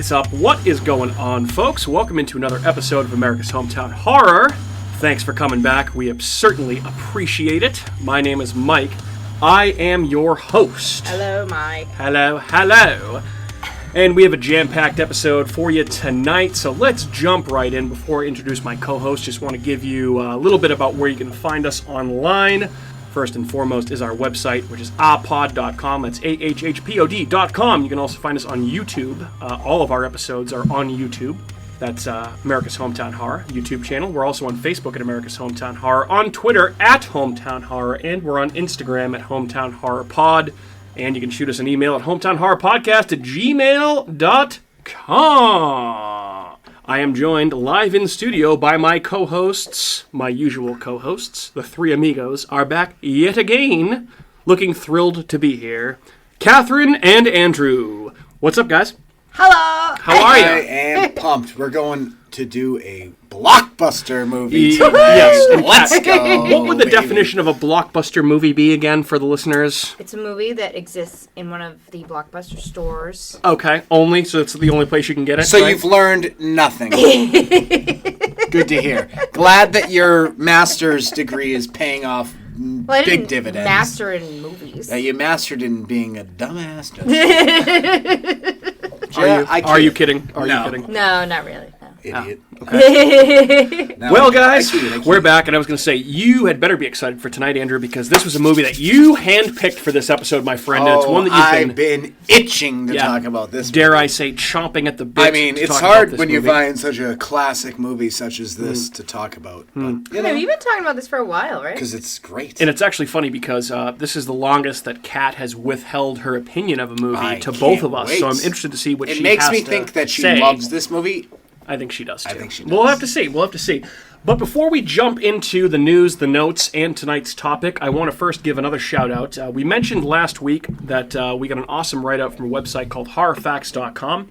is up? What is going on, folks? Welcome into another episode of America's Hometown Horror. Thanks for coming back. We certainly appreciate it. My name is Mike. I am your host. Hello, Mike. Hello. And we have a jam-packed episode for you tonight, so let's jump right in. Before I introduce my co-host, just want to give you a little bit about where you can find us online. First and foremost is our website, which is ahpod.com. That's ahhpod.com. You can also find us on YouTube. All of our episodes are on YouTube. That's America's Hometown Horror YouTube channel. We're also on Facebook at America's Hometown Horror, on Twitter at Hometown Horror, and we're on Instagram at Hometown Horror Pod. And you can shoot us an email at hometownhorrorpodcast@gmail.com. I am joined live in studio by my co-hosts, my usual co-hosts. The three amigos are back yet again, looking thrilled to be here. Catherine and Andrew. What's up, guys? Hello. How are you? I am pumped. We're going to do a blockbuster movie tonight. Yes. And Let's go. What would the baby. definition of a blockbuster movie be again for the listeners? It's a movie that exists in one of the Blockbuster stores. Okay, only, so it's the only place you can get it, So right? you've learned nothing. Good to hear. Glad that your master's degree is paying off Well, I big didn't dividends. master in movies. You mastered in being a dumbass. Are you kidding? Are No. you kidding? No, not really. No. Idiot. No, Well, guys, I kid. we're back, and I was going to say, you had better be excited for tonight, Andrew, because this was a movie that you handpicked for this episode, my friend, and it's one that I've you've been, been itching to talk about this. dare I say, chomping at the bit. I mean, to it's talk about hard this when you movie. find such a classic movie such as this to talk about. But, you You've know, been talking about this for a while, right? because it's great. And it's actually funny because this is the longest that Kat has withheld her opinion of a movie I to both can't of us, wait. so I'm interested to see what It she makes has me to think that she say. loves this movie. I think she does, too. I think she We'll does. have to see. We'll have to see. But before we jump into the news, the notes, and tonight's topic, I want to first give another shout-out. We mentioned last week that we got an awesome write-up from a website called horrorfacts.com.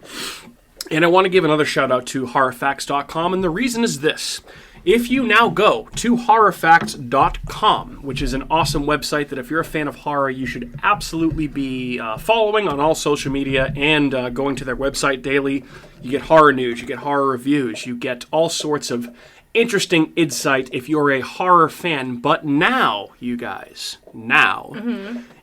And I want to give another shout-out to horrorfacts.com, and the reason is this. If you now go to horrorfacts.com, which is an awesome website that if you're a fan of horror, you should absolutely be following on all social media and going to their website daily. You get horror news, you get horror reviews, you get all sorts of interesting insight if you're a horror fan. But now, you guys,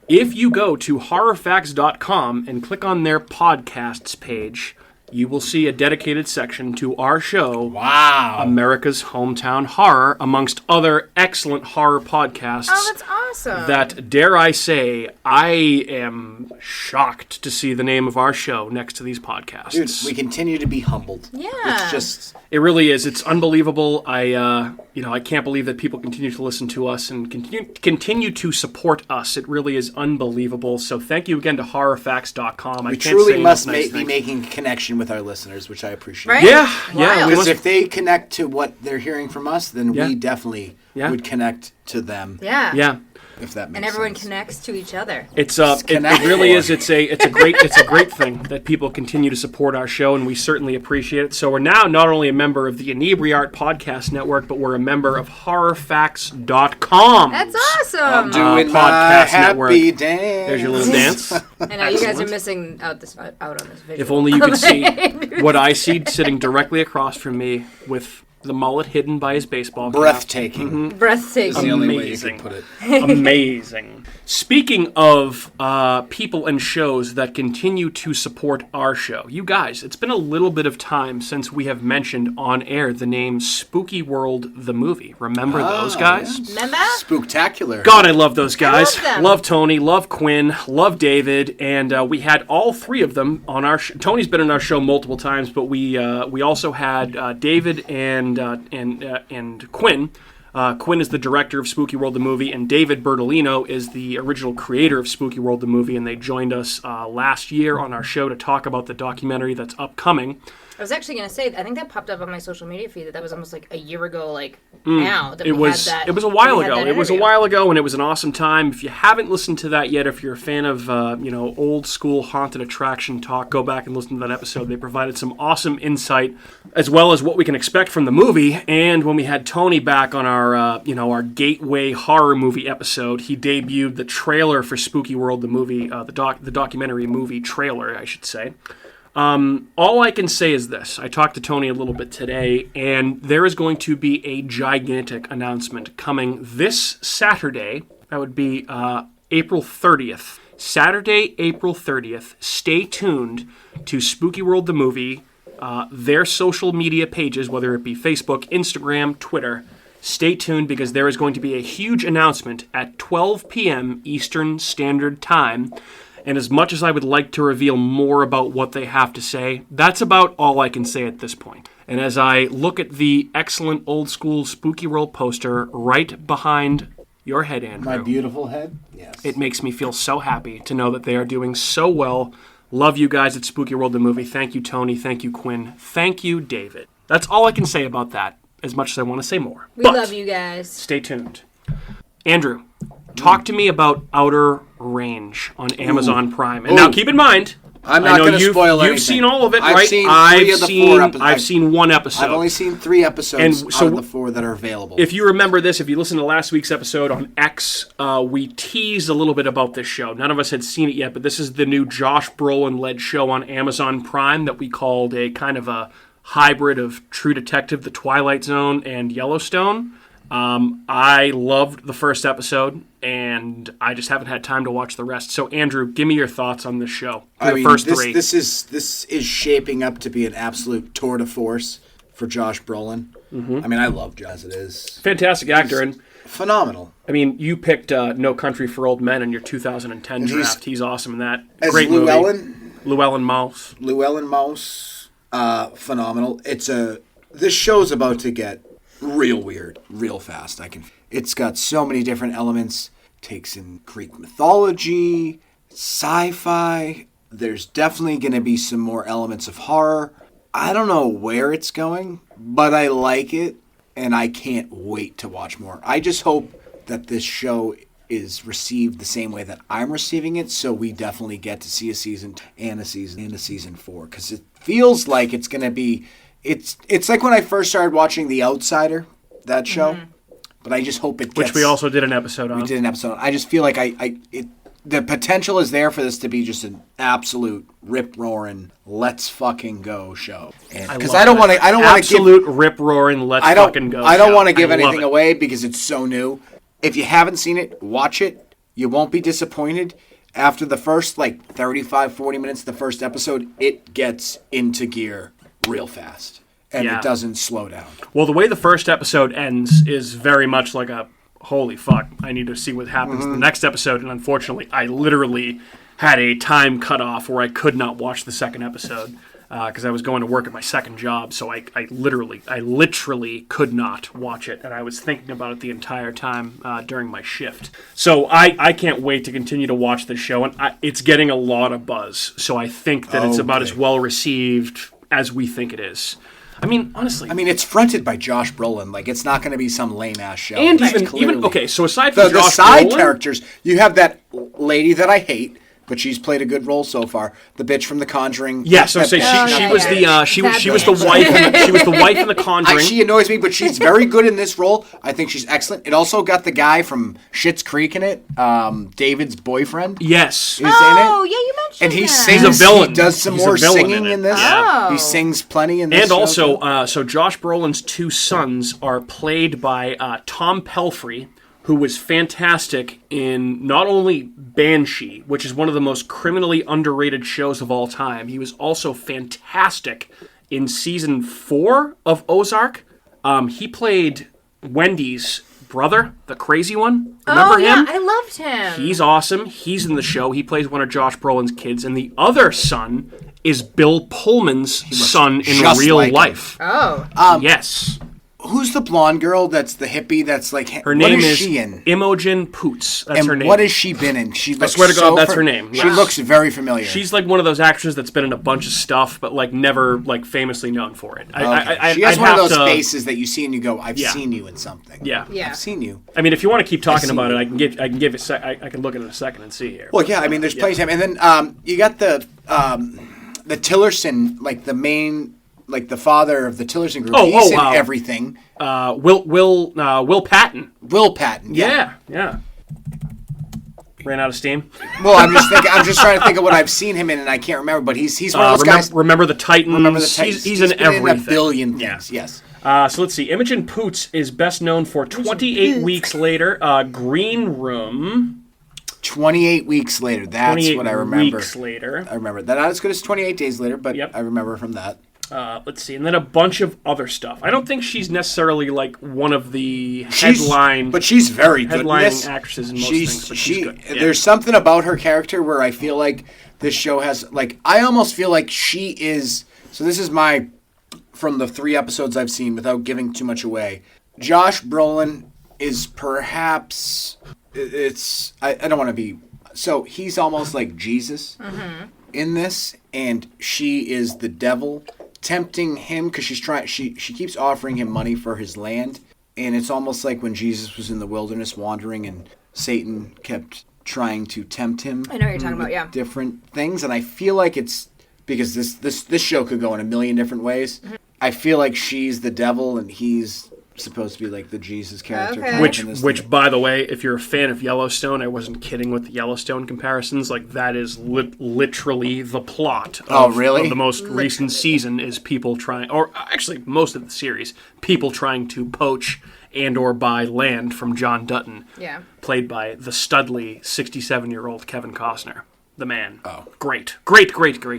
if you go to horrorfacts.com and click on their podcasts page, you will see a dedicated section to our show, Wow. America's Hometown Horror, amongst other excellent horror podcasts. Oh, that's awesome. That, dare I say, I am shocked to see the name of our show next to these podcasts. Dude, we continue to be humbled. Yeah. It's just... It really is. It's unbelievable. I can't believe that people continue to listen to us and continue to support us. It really is unbelievable. So thank you again to horrorfacts.com. We truly must be making a connection with our listeners, which I appreciate. Right? Yeah. Wild. Because if they connect to what they're hearing from us, then Yeah. we definitely Yeah. would connect to them. Yeah. Yeah. If that makes And everyone sense. connects to each other. It really is. It's a great thing that people continue to support our show, and we certainly appreciate it. So we're now not only a member of the Inebriart Podcast Network, but we're a member of HorrorFacts.com. That's awesome. Doing my podcast happy network. dance. There's your little dance. I know you guys are missing out on this video. If only you could see what I see sitting directly across from me with the mullet hidden by his baseball cap. Breathtaking. Breathtaking. That's the only way you Amazing. can put it. Amazing. Speaking of people and shows that continue to support our show, you guys, it's been a little bit of time since we have mentioned on air the name Spooky World the movie. Remember those guys? yes. Remember? Spooktacular. God, I love those guys. love them. Love Tony, love Quinn, love David, and we had all three of them on our show. Tony's been on our show multiple times, but we also had David and Quinn. Quinn is the director of Spooky World the movie, and David Bertolino is the original creator of Spooky World the movie, and they joined us last year on our show to talk about the documentary that's upcoming. I was actually going to say, I think that popped up on my social media feed that was almost like a year ago, now. That It we was had that, it was a while we had ago. that It was a interview. while ago, and it was an awesome time. If you haven't listened to that yet, if you're a fan of old school haunted attraction talk, go back and listen to that episode. They provided some awesome insight, as well as what we can expect from the movie. And when we had Tony back on our gateway horror movie episode, he debuted the trailer for Spooky World the movie, the documentary movie trailer, I should say. All I can say is this. I talked to Tony a little bit today, and there is going to be a gigantic announcement coming this Saturday. That would be April 30th. Saturday, April 30th. Stay tuned to Spooky World the Movie, their social media pages, whether it be Facebook, Instagram, Twitter. Stay tuned because there is going to be a huge announcement at 12 p.m. Eastern Standard Time. And as much as I would like to reveal more about what they have to say, that's about all I can say at this point. And as I look at the excellent old school Spooky World poster right behind your head, Andrew. My beautiful head? Yes. It makes me feel so happy to know that they are doing so well. Love you guys at Spooky World the Movie. Thank you, Tony. Thank you, Quinn. Thank you, David. That's all I can say about that, as much as I want to say more. We love you guys. Stay tuned. Andrew, talk to me about Outer Range on Amazon Prime. And now keep in mind, I'm not going to spoil anything. You've seen all of it, I've right? Seen 3 of the 4 episodes. I've seen 1 episode. I've only seen 3 episodes And so, out of the 4 that are available. If you remember this, if you listened to last week's episode on X, we teased a little bit about this show. None of us had seen it yet, but this is the new Josh Brolin-led show on Amazon Prime that we called a kind of a hybrid of True Detective, The Twilight Zone, and Yellowstone. I loved the first episode, and I just haven't had time to watch the rest. So, Andrew, give me your thoughts on this show. The first 3. This is shaping up to be an absolute tour de force for Josh Brolin. Mm-hmm. I mean, I love Josh as it is. Fantastic actor. And phenomenal. I mean, you picked No Country for Old Men in your 2010 draft. He's awesome in that. As Great movie. Llewellyn Mouse. Llewellyn Mouse, phenomenal. This show's about to get real weird, real fast. It's got so many different elements. Takes in Greek mythology, sci-fi. There's definitely going to be some more elements of horror. I don't know where it's going, but I like it, and I can't wait to watch more. I just hope that this show is received the same way that I'm receiving it, so we definitely get to see a season and a season 4, because it feels like it's going to be. It's like when I first started watching The Outsider, that show, but I just hope it gets... Which we also did an episode on. We did an episode on. I just feel like the potential is there for this to be just an absolute rip-roaring, let's fucking go show. Because I don't want to... Absolute rip-roaring, let's fucking go show. I don't want to give anything away because it's so new. If you haven't seen it, watch it. You won't be disappointed. After the first 35, 40 minutes of the first episode, it gets into gear real fast, and it doesn't slow down. Well, the way the first episode ends is very much like a, holy fuck, I need to see what happens in the next episode, and unfortunately, I literally had a time cutoff where I could not watch the second episode, because I was going to work at my second job, so I literally could not watch it, and I was thinking about it the entire time during my shift. So I can't wait to continue to watch this show, and it's getting a lot of buzz, so I think that it's about as well received as we think it is. I mean, honestly. I mean, it's fronted by Josh Brolin. It's not going to be some lame-ass show. And even okay, so aside from the Josh side Brolin, characters, you have that lady that I hate, but she's played a good role so far. The bitch from The Conjuring. Yeah, so she was the wife in The Conjuring. She annoys me, but she's very good in this role. I think she's excellent. It also got the guy from Schitt's Creek in it, David's boyfriend. Yes. Who's in it. Oh, yeah, you mentioned and he that. sings. He's a villain. He does some more singing in this. Yeah. He sings plenty in this. And show. also, so Josh Brolin's 2 sons are played by Tom Pelphrey, who was fantastic in not only Banshee, which is one of the most criminally underrated shows of all time. He was also fantastic in season 4 of Ozark. He played Wendy's brother, the crazy one. Remember him? I loved him. He's awesome. He's in the show. He plays one of Josh Brolin's kids. And the other son is Bill Pullman's son in real life. Oh. Yes. Who's the blonde girl that's the hippie that's like... Her name is she in? Imogen Poots. That's her name. What has she been in? She looks I swear to God, that's her name. She looks very familiar. She's like one of those actresses that's been in a bunch of stuff, but never famously known for it. She has one of those faces that you see and you go, I've seen you in something. Yeah. I've seen you. I mean, if you want to keep talking about it, I can give it. I can look at it in a second and see here. Well, yeah. I mean, there's plenty of time, and then you got the Tillerson, like the main, like the father of the Tillerson group. He's in everything. Will Patton. Will Patton. Yeah. Ran out of steam. Well, I'm just trying to think of what I've seen him in, and I can't remember. But he's one of those guys. Remember the Titans. Remember the Titans. He's in everything. In a billion things. Yeah. Yes. So let's see. Imogen Poots is best known for 28 Weeks Later, Green Room. 28 weeks later. That's what I remember. 28 weeks later. I remember that. Not as good as 28 days later, but Yep. I remember from that. Let's see, and then a bunch of other stuff. I don't think she's necessarily like one of the headline, but she's very good. Headlining actresses in most things. But she's good. Yeah. There's something about her character where I feel like this show has like I almost feel like she is. So this is my from the 3 episodes I've seen without giving too much away. Josh Brolin is perhaps I don't want to be so he's almost like Jesus in this, and she is the devil. Tempting him because she keeps offering him money for his land, and it's almost like when Jesus was in the wilderness wandering and Satan kept trying to tempt him. I know what you're talking about, yeah. Different things, and I feel like it's because this show could go in a million different ways. I feel like she's the devil and he's supposed to be like the Jesus character. Okay. Which, by the way, if you're a fan of Yellowstone, I wasn't kidding with the Yellowstone comparisons. Like, that is literally the plot of the most recent season is people trying, or actually most of the series, people trying to poach and or buy land from John Dutton, played by the studly 67-year-old Kevin Costner. The man. Oh. Great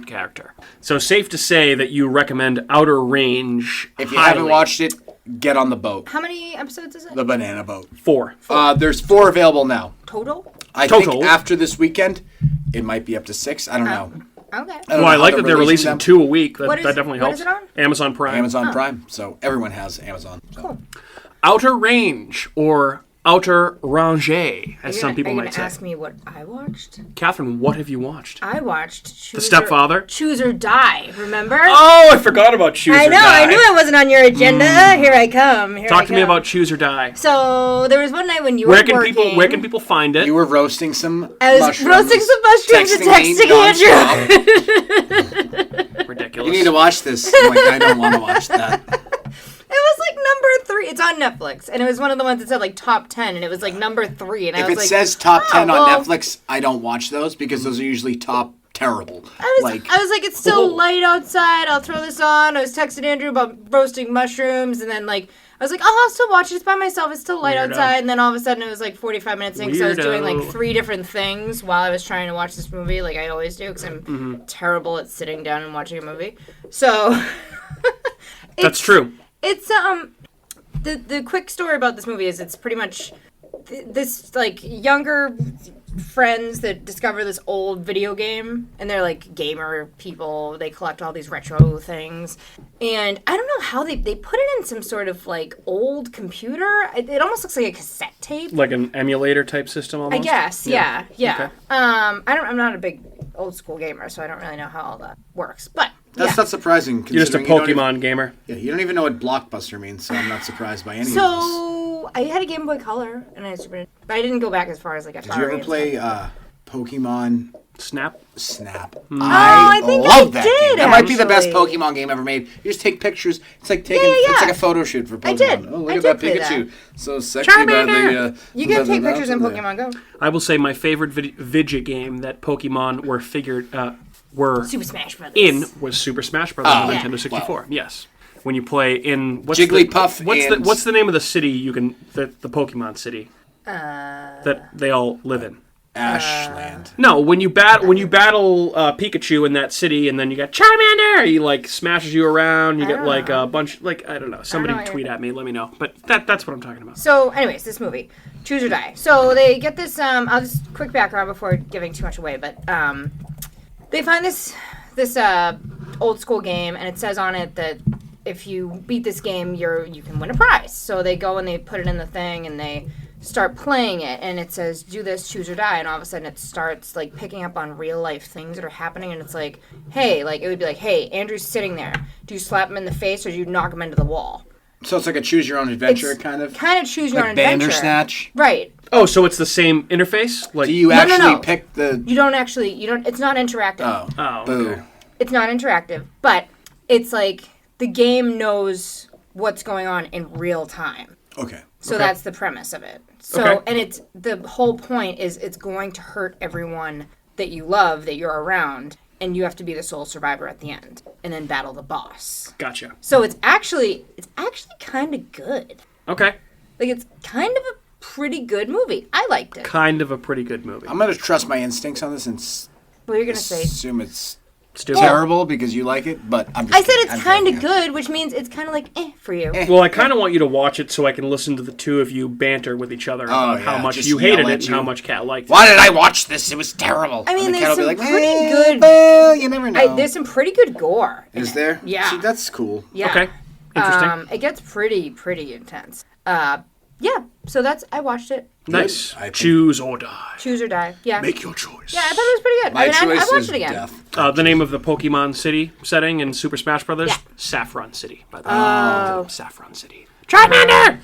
character. So safe to say that you recommend Outer Range If you haven't watched it, get on the boat. How many episodes is it? The banana boat. 4. There's 4 available now. Total? I think after this weekend, it might be up to 6. I don't know. Okay. I like that they're releasing 2 a week. That definitely helps. What is it on? Amazon Prime. Amazon Prime. So everyone has Amazon. So. Cool. Outer Range, or Outer Range, as some people might say. Are you going to ask me what I watched? Catherine, what have you watched? I watched The Stepfather? Choose or Die, remember? Oh, I forgot about Choose or Die. I knew it wasn't on your agenda. Here I come. Talk to me about Choose or Die. So, there was one night when you were working. Where can people find it? You were roasting some I was roasting some mushrooms and texting Andrew. Ridiculous. You need to watch this. I'm like, I don't want to watch that. It was like number 3. It's on Netflix, and it was one of the ones that said like top 10, and it was like number 3. And if I was it like, says top 10 on Netflix, I don't watch those because those are usually top terrible. I was like, it's still light outside. I'll throw this on. I was texting Andrew about roasting mushrooms, and then like I was like, oh, I'll still watch it. It's by myself. It's still light outside. And then all of a sudden, it was like 45 minutes in because I was doing like 3 different things while I was trying to watch this movie, like I always do, because I'm terrible at sitting down and watching a movie. So that's true. It's the quick story about this movie is it's pretty much this like younger friends that discover this old video game, and they're like gamer people. They collect all these retro things, and I don't know how they put it in some sort of like old computer. It almost looks like a cassette tape, like an emulator type system almost. I guess, yeah. Okay. I'm not a big old school gamer, so I don't really know how all that works, but. That's not surprising. You're just a Pokemon gamer. Yeah, you don't even know what Blockbuster means, so I'm not surprised by any of this. So, I had a Game Boy Color, and I but I didn't go back as far as like Atari. Did you ever play Pokemon Snap? I think love I that did, game. That might be the best actually. Pokemon game ever made. You just take pictures. It's like it's like a photo shoot for Pokemon. I did. Oh, look I at that did play Pikachu. that. So sexy by the You can take pictures in Pokemon Go. I will say my favorite vidya game that Pokemon were Super Smash Brothers. was Super Smash Brothers on Nintendo 64. Wow. Yes. When you play in Jigglypuff. What's the name of the city the Pokemon city that they all live in? Ashland. No, when you battle Pikachu in that city, and then you got Charmander, he like smashes you around. You get like a bunch, like I don't know. Somebody tweet at me, let me know. But that's what I'm talking about. So, anyways, this movie, Choose or Die. So they get this. I'll just quick background before giving too much away, but they find this old school game, and it says on it that if you beat this game, you can win a prize. So they go and they put it in the thing, and they start playing it, and it says do this, choose or die, and all of a sudden it starts like picking up on real life things that are happening, and it's like, hey, like it would be like, hey, Andrew's sitting there. Do you slap him in the face or do you knock him into the wall? So it's like a choose your own adventure kind of choose your own adventure. Bandersnatch. Right. Oh, so it's the same interface? Like do you pick the You don't it's not interactive. Oh, boo. okay. It's not interactive, but it's like the game knows what's going on in real time. Okay. So that's the premise of it. So Okay. and it's the whole point is it's going to hurt everyone that you love, that you're around, and you have to be the sole survivor at the end and then battle the boss. Gotcha. So it's actually kind of good. Okay. Like it's kind of a pretty good movie. I liked it. Kind of a pretty good movie. I'm going to trust my instincts on this and Well, you're going to say assume it's Stupid. terrible because you like it, but I'm just I said kidding. it's I'm kind of joking. good, which means it's kind of like for you. Well, I kind of want you to watch it so I can listen to the two of you banter with each other about how yeah, much just you hated yell it at and you. how much Kat liked it. Why did I watch this? It was terrible. I mean, And the there's cat will some be pretty good. Well, you never know. There's some pretty good gore. in Is it. there? Yeah. See, that's cool. Yeah. Okay. Interesting. It gets pretty intense. Yeah. So I watched it. Nice. I think- Choose or die. Choose or die. Yeah. Make your choice. Yeah, I thought it was pretty good. My I choice watched is it again. death. The name of the Pokemon City setting in Super Smash Brothers? Yeah. Saffron City, by the way. Oh. Saffron City. Charmander!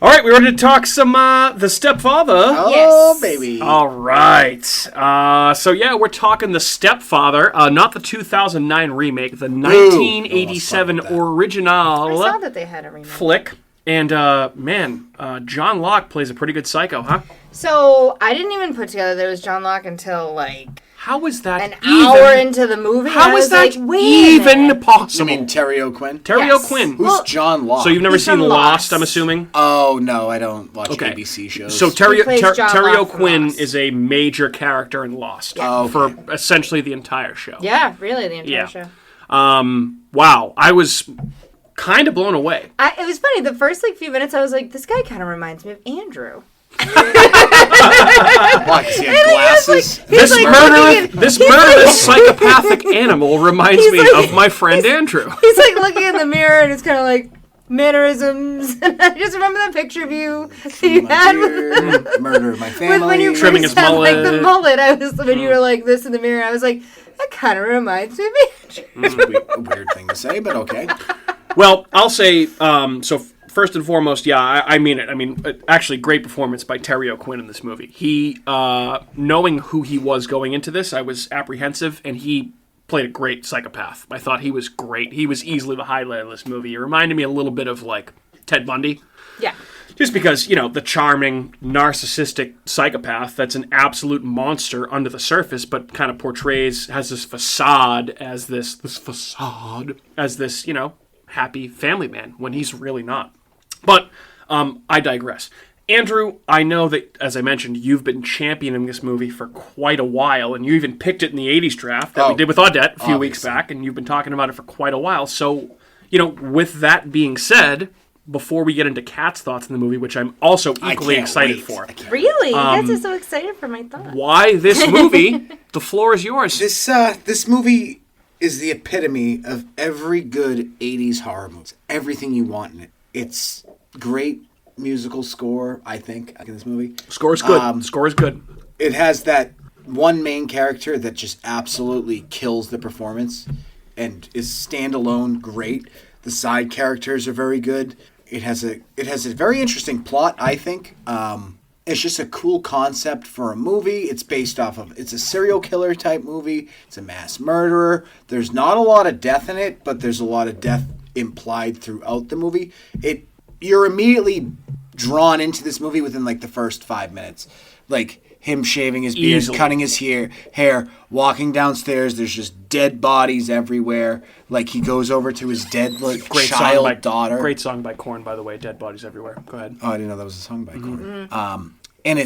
All right, we ready to talk some The Stepfather? Oh, Yes. baby. All right. So, yeah, we're talking The Stepfather, not the 2009 remake, the 1987 No, let's talk about that. original I saw that they had a remake. flick. And, John Locke plays a pretty good psycho, huh? So I didn't even put together that it was John Locke until like How is that an even? hour into the movie. How I is was that like, wait a even minute. You possible? mean TerryOQuinn? TerryOQuinn. Who's Well, John Locke? So you've never He's seen from Lost, Lost. I'm assuming? Oh, no, I don't watch Okay. ABC shows. So He plays John Terry Locke from O'Quinn Lost. is a major character in Lost Oh, okay. for essentially the entire show. Yeah, really, the entire Yeah. show. Wow, I was kind of blown away. It was funny. The first few minutes, I was like, this guy kind of reminds me of Andrew. Why? 'Cause he had glasses? This like murderous psychopathic animal reminds He's me like- of my friend Andrew. He's like looking in the mirror, and it's kind of like mannerisms. And I just remember that picture of you that you My had with, beard, murder of my with family. when you Trimming first his had like the mullet. mullet. When you were like this in the mirror, I was like, that kind of reminds me of Andrew. It's a weird thing to say, but okay. Well, I'll say, first and foremost, yeah, I mean it. I mean, actually, great performance by Terry O'Quinn in this movie. He, knowing who he was going into this, I was apprehensive, and he played a great psychopath. I thought he was great. He was easily the highlight of this movie. It reminded me a little bit of, Ted Bundy. Yeah. Just because, the charming, narcissistic psychopath that's an absolute monster under the surface, but kind of has this facade as this happy family man when he's really not. But I digress. Andrew, I know that, as I mentioned, you've been championing this movie for quite a while, and you even picked it in the 80s draft that we did with Audette a few weeks obviously. back, and you've been talking about it for quite a while. So, with that being said, before we get into Kat's thoughts in the movie, which I'm also equally can't excited wait. for, I can't- Really? You guys are so excited for my thoughts. why this movie, the floor is yours. This movie is the epitome of every good 80s horror movie. Everything you want in it. It's great musical score, I think, in this movie. Score is good. Score is good. It has that one main character that just absolutely kills the performance and is standalone great. The side characters are very good. It has a very interesting plot, I think. It's just a cool concept for a movie. It's a serial killer type movie. It's a mass murderer. There's not a lot of death in it, but there's a lot of death implied throughout the movie. You're immediately drawn into this movie within the first 5 minutes. Him shaving his beard, Easily. cutting his hair, walking downstairs. There's just dead bodies everywhere. He goes over to his dead child daughter. Great song by Korn, by the way. Dead Bodies Everywhere. Go ahead. Oh, I didn't know that was a song by Korn. And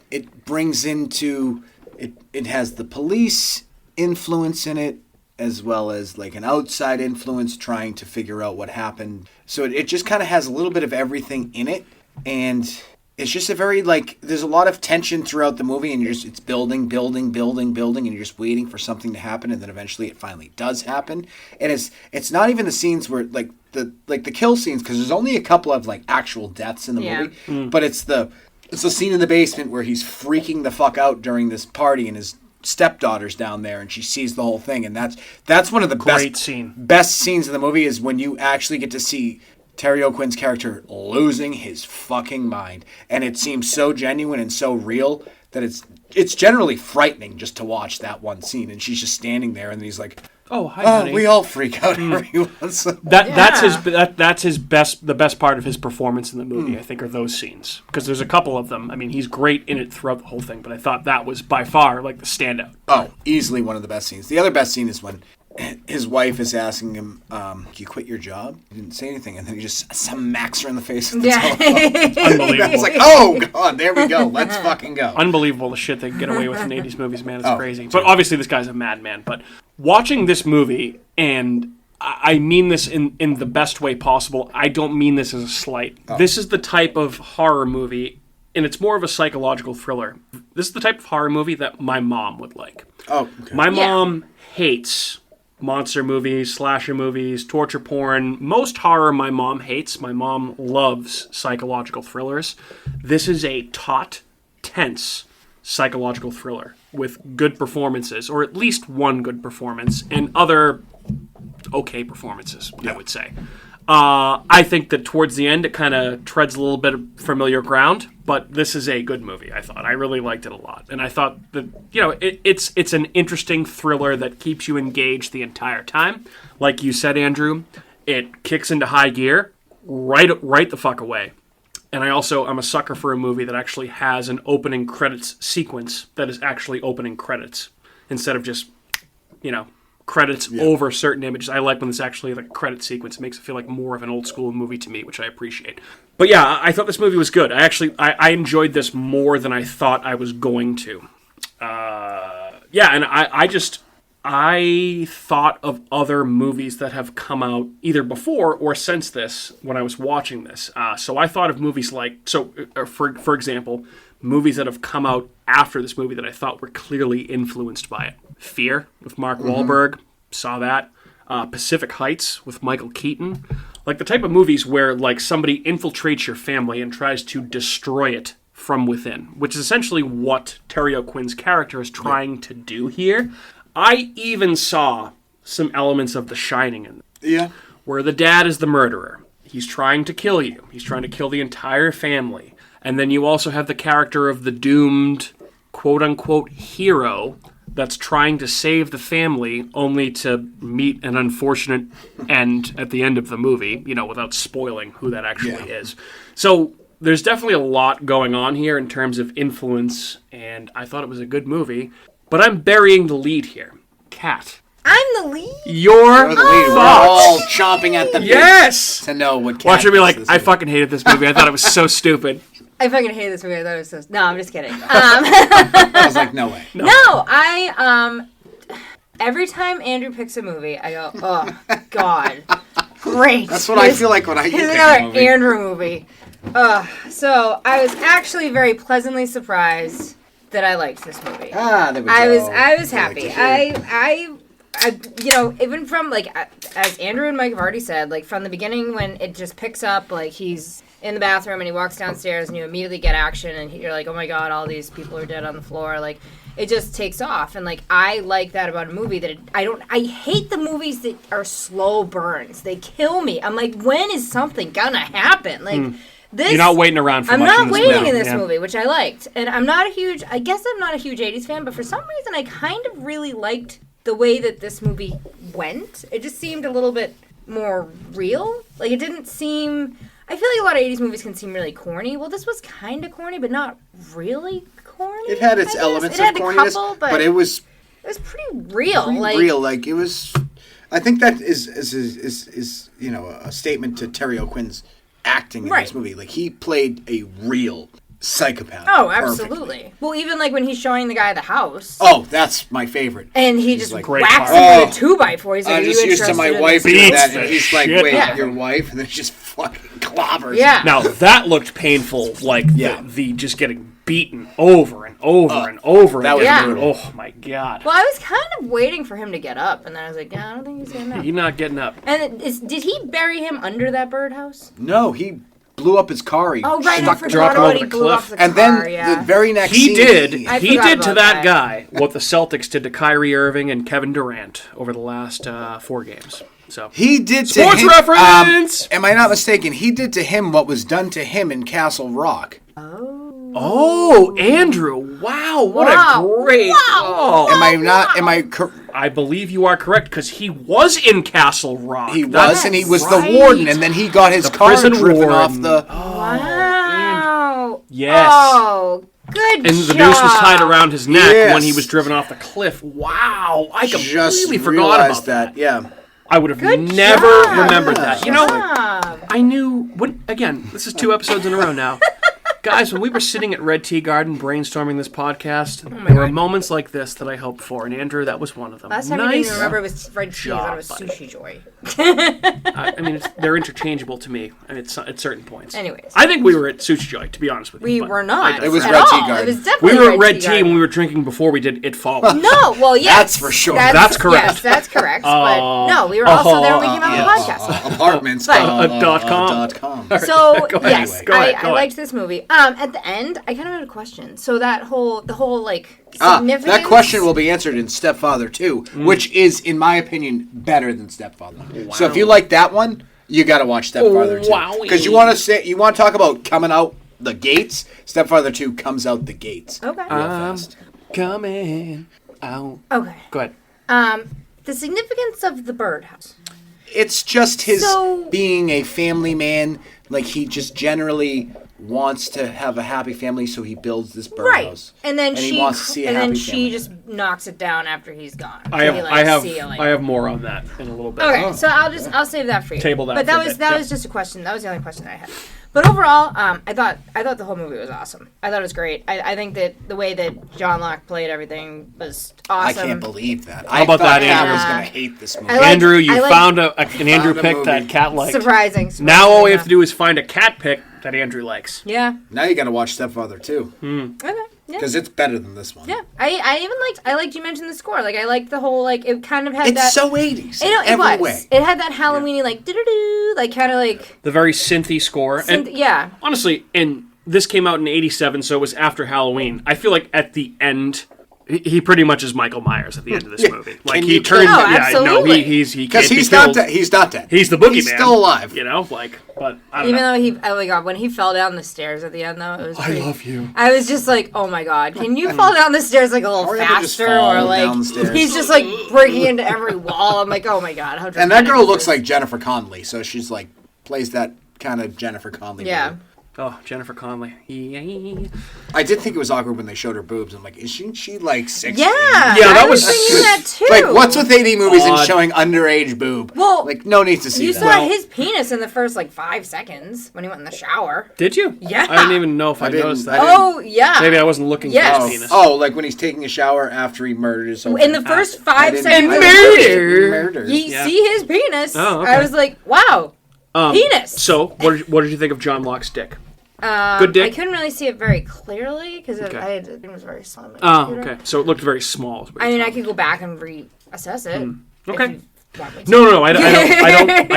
it brings into it has the police influence in it, as well as an outside influence trying to figure out what happened. So it just kind of has a little bit of everything in it, and it's just a very there's a lot of tension throughout the movie, and it's building, and you're just waiting for something to happen, and then eventually it finally does happen. And it's not even the scenes where the kill scenes, because there's only a couple of actual deaths in the movie, but it's the scene in the basement where he's freaking the fuck out during this party, and his stepdaughter's down there, and she sees the whole thing, and that's one of the best scenes in the movie, is when you actually get to see Terry O'Quinn's character losing his fucking mind, and it seems so genuine and so real that it's generally frightening just to watch that one scene. And she's just standing there, and he's like, Oh, hi, Oh, honey. we all freak out every once in a while. That's the best part of his performance in the movie, I think, are those scenes. Because there's a couple of them. I mean, he's great in it throughout the whole thing, but I thought that was by far, like, the standout. Oh, easily one of the best scenes. The other best scene is when his wife is asking him, do you quit your job? He didn't say anything, and then he just smacks her in the face with the telephone. Unbelievable. It's like, oh, God, there we go. Let's fucking go. Unbelievable the shit they can get away with in 80s movies, man. It's Oh, crazy. But obviously this guy's a madman. But watching this movie, and I mean this in the best way possible, I don't mean this as a slight. This is the type of horror movie, and it's more of a psychological thriller. This is the type of horror movie that my mom would like. Oh, okay. My mom hates monster movies, slasher movies, torture porn. Most horror my mom hates. My mom loves psychological thrillers. This is a taut, tense psychological thriller with good performances, or at least one good performance, and other okay performances, I would say. I think that towards the end it kind of treads a little bit of familiar ground, but this is a good movie, I thought. I really liked it a lot. And I thought that, it's an interesting thriller that keeps you engaged the entire time. Like you said, Andrew, it kicks into high gear right the fuck away. And I'm a sucker for a movie that actually has an opening credits sequence that is actually opening credits instead of just, credits over certain images. I like when it's actually like a credit sequence. It makes it feel like more of an old school movie to me, which I appreciate. But yeah, I thought this movie was good. I enjoyed this more than I thought I was going to. And I thought of other movies that have come out either before or since this when I was watching this. So I thought of movies like, for example, movies that have come out after this movie that I thought were clearly influenced by it. Fear with Mark Wahlberg, saw that. Pacific Heights with Michael Keaton. Like the type of movies where like somebody infiltrates your family and tries to destroy it from within, which is essentially what TerryOQuinn's character is trying to do here. I even saw some elements of The Shining in this. Yeah. Where the dad is the murderer. He's trying to kill you. He's trying to kill the entire family. And then you also have the character of the doomed, quote-unquote, hero that's trying to save the family only to meet an unfortunate end at the end of the movie, without spoiling who that actually is. So there's definitely a lot going on here in terms of influence, and I thought it was a good movie. But I'm burying the lead here. Kat. I'm the lead? Your We're the lead. We're all chomping at the bit to know what Kat Watch her be like, thinks I this fucking hated this movie. I thought it was so stupid. I fucking hate this movie. I thought it was so... No, I'm just kidding. I was like, no way. No, every time Andrew picks a movie, I go, oh, God. Great. That's what I feel like when I pick Here's a another movie. Andrew movie. So I was actually very pleasantly surprised that I liked this movie. There we go. I was happy. I even from, like, as Andrew and Mike have already said, like, from the beginning when it just picks up, like, he's in the bathroom and he walks downstairs and you immediately get action and you're like, oh my God, all these people are dead on the floor. Like, it just takes off. And, like, I like that about a movie that I hate the movies that are slow burns. They kill me. I'm like, when is something gonna happen? Like, this... You're not waiting around for I'm much not in this waiting movie. in this movie, which I liked. And I'm not a huge 80s fan, but for some reason I kind of really liked the way that this movie went. It just seemed a little bit more real. Like, it didn't seem... I feel like a lot of 80s movies can seem really corny. Well, this was kind of corny, but not really corny. It had its elements of corniness, but it was pretty real. Like it was. I think that is a statement to TerryOQuinn's acting in this movie. Like, he played a real psychopath. Oh, absolutely. Perfectly. Well, even like when he's showing the guy the house. Oh, that's my favorite. And he just like, whacks him with a 2x4. He's like, I'm just used to my wife Beats doing that, the and he's like, shit wait, out of your wife? And then just fucking clobbers. Yeah. Now, that looked painful, like the just getting beaten over and over and over that again. was brutal. Oh, my God. Well, I was kind of waiting for him to get up, and then I was like, yeah, I don't think he's getting up. He's not getting up. And did he bury him under that birdhouse? No, he blew up his car. He Oh, right, I stuck forgot him about over he the blew up the car, And then the very next He scene, did. I He forgot did to about that that. guy what the Celtics did to Kyrie Irving and Kevin Durant over the last 4 games. So He did to Sports him, reference! am I not mistaken? He did to him what was done to him in Castle Rock. Oh, Andrew! Wow, what Wow. a great call! Am I not? Am I? I believe you are correct, because he was in Castle Rock. He was, and he was right. the warden, and then he got his car prison driven warden. off the... Wow. Yes. Oh, good And the job. noose was tied around his neck Yes. when he was driven off the cliff. Wow. I Just completely forgot realized about that. Yeah. I would have Good never job. remembered that. You know, Job. I knew when. Again, this is 2 episodes in a row now. Guys, when we were sitting at Red Tea Garden brainstorming this podcast, there were moments like this that I hoped for, and Andrew, that was one of them. Last time I didn't remember it was red cheese. I thought it was job, Sushi Joy. I mean, they're interchangeable to me at certain points. Anyways. I think we were at Sushi Joy, to be honest with you. We but were not. I It was at Red Tea all. Garden. It was definitely We were at Red Tea Tea Garden. when we were drinking before we did It Follows. No, well, yes. That's for sure. That's correct. Yes, that's correct. But no, we were also there when we came out with the podcast. Apartments. .com. So Go ahead. yes, Go ahead. I liked this movie. At the end, I kind of had a question. So the whole like significance. That question will be answered in Stepfather 2, which is, in my opinion, better than Stepfather. Wow. So if you like that one, you got to watch Stepfather 2. Wowie. Because you want to talk about coming out the gates. Stepfather 2 comes out the gates. Okay. Real fast. Coming out. Okay. Go ahead. The significance of the birdhouse. It's just his So- being a family man. Like, he just generally wants to have a happy family, so he builds this birdhouse. And then he wants to see a and happy then family. she just knocks it down after he's gone. I have, Pretty, I have, ceiling. I have more on that in a little bit. Okay, so I'll save that for you. Table that But for a that was bit, that yep. was just a question. That was the only question I had. But overall, I thought the whole movie was awesome. I thought it was great. I think that the way that John Locke played everything was I awesome. can't believe that. How about that, Cat Andrew? was going to hate this movie. I like- Andrew, you I like- found an Andrew Found a pick movie. that Cat liked. Surprising. Now all we have to do is find a cat pick that Andrew likes. Yeah. Now you got to watch Stepfather 2, Okay. Yeah. because it's better than this one. Yeah. I liked you mentioned the score. Like I liked the whole like it kind of had It's that. so 80s. I know, in it every was. way. It had that Halloweeny like doo like kind of like The very synthy score. And yeah. honestly, and this came out in '87, so it was after Halloween. I feel like at the end, he pretty much is Michael Myers at the end of this movie. Like Can he you- turns, Oh, yeah, no, absolutely. he can't Because be he's not killed. dead. He's not dead. He's the boogeyman. He's still alive. You know, like, but I don't Even know. though he, oh my god, when he fell down the stairs at the end though, it was. I Pretty, love you. I was just like, oh my god, can you fall down the stairs like a little Or you ever just faster, fall or like down the stairs. he's just like breaking into every wall. I'm like, oh my god, how. And that dramatic girl is looks this? like Jennifer Connelly, so she's like plays that kind of Jennifer Connelly. Yeah. role. Oh, Jennifer Connelly. Yeah, I did think it was awkward when they showed her boobs. I'm like, isn't she like 16? Yeah, Yeah, that I was was- thinking that too. Like, what's with 80 movies and Odd. showing underage boob? Well, like, no need to see You that. saw Well- his penis in the first like 5 seconds when he went in the shower. Did you? Yeah. I didn't even know if I, didn't- noticed I that. didn't- Oh yeah. Maybe I wasn't looking Yes. for his penis. Oh, like when he's taking a shower after he murdered his own In the first I 5 didn't- seconds, I of the didn't- movie, Murder. you Yeah. see his penis. Oh, okay. I was like, wow, penis. So, what did you think of John Locke's dick? Good good dick? I couldn't really see it very clearly because Okay. it was very small. on my Oh, computer. okay. So it looked very small. is what I you're mean, I telling could go back and reassess it. Okay. if you want me to. No. I